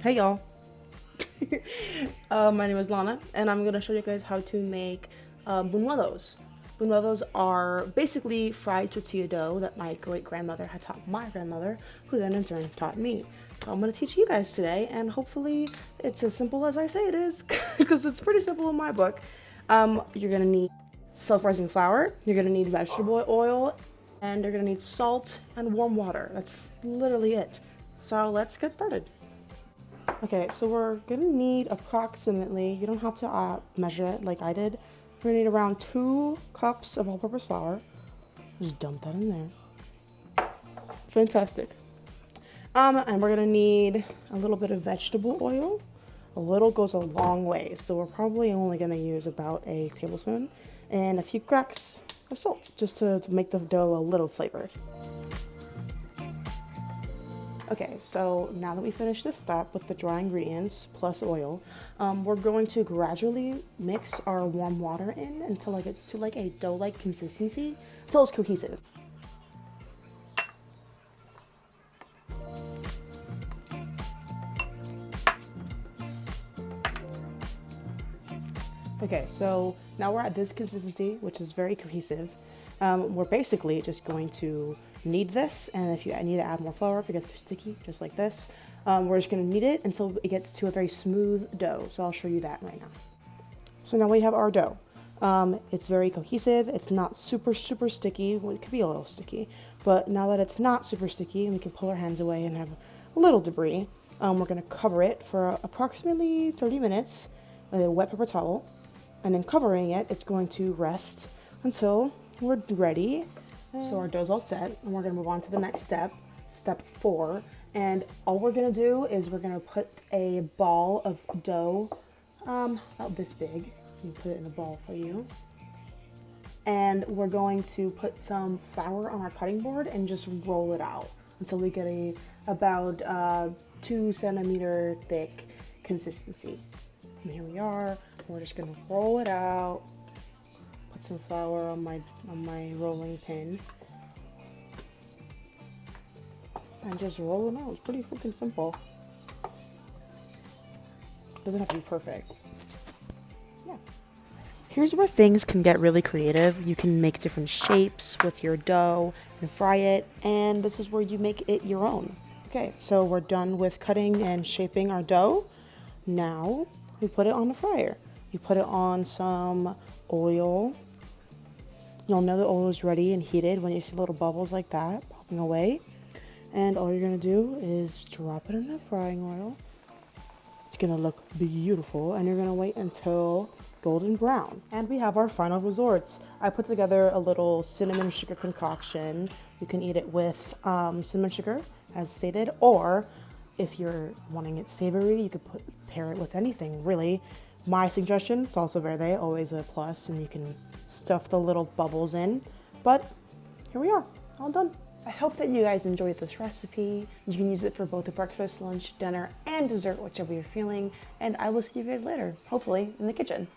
Hey y'all. My name is Lana, and I'm gonna show you guys how to make bunuelos. Bunuelos are basically fried tortilla dough that my great grandmother had taught my grandmother, who then in turn taught me. So I'm gonna teach you guys today, and hopefully it's as simple as I say it is, because it's pretty simple in my book. You're gonna need self-rising flour, you're gonna need vegetable oil, and you're gonna need salt and warm water. That's literally it. So let's get started. Okay, so we're gonna need approximately, you don't have to measure it like I did. We're gonna need around 2 cups of all-purpose flour. Just dump that in there. Fantastic. And we're gonna need a little bit of vegetable oil. A little goes a long way, so we're probably only gonna use about a tablespoon and a few cracks of salt, just to make the dough a little flavored. Okay, so now that we finished this step with the dry ingredients plus oil, we're going to gradually mix our warm water in until it gets to like a dough-like consistency, until it's cohesive. Okay, so now we're at this consistency, which is very cohesive. We're basically just going to knead this, and if you need to add more flour, if it gets too sticky, just like this, we're just going to knead it until it gets to a very smooth dough. So I'll show you that right now. So now we have our dough. It's very cohesive. It's not super sticky. Well, it could be a little sticky, but now that it's not super sticky and we can pull our hands away and have a little debris, we're going to cover it for approximately 30 minutes with a wet paper towel. And then covering it, it's going to rest until we're ready. So our dough's all set, and we're gonna move on to the next step, step 4. And all we're gonna do is we're gonna put a ball of dough, about this big. Let me put it in a ball for you. And we're going to put some flour on our cutting board and just roll it out until we get about 2 centimeter thick consistency. And here we are. We're just gonna roll it out. Put some flour on my rolling pin, and just roll it out. It's pretty freaking simple. Doesn't have to be perfect. Yeah. Here's where things can get really creative. You can make different shapes with your dough and fry it, and this is where you make it your own. Okay, so we're done with cutting and shaping our dough. Now we put it on the fryer. You put it on some oil. You'll know the oil is ready and heated when you see little bubbles like that popping away. And all you're gonna do is drop it in the frying oil. It's gonna look beautiful, and you're gonna wait until golden brown. And we have our final resorts. I put together a little cinnamon sugar concoction. You can eat it with cinnamon sugar, as stated, or if you're wanting it savory, you could pair it with anything, really. My suggestion, salsa verde, always a plus, and you can stuff the little bubbles in. But here we are, all done. I hope that you guys enjoyed this recipe. You can use it for both a breakfast, lunch, dinner, and dessert, whichever you're feeling. And I will see you guys later, hopefully in the kitchen.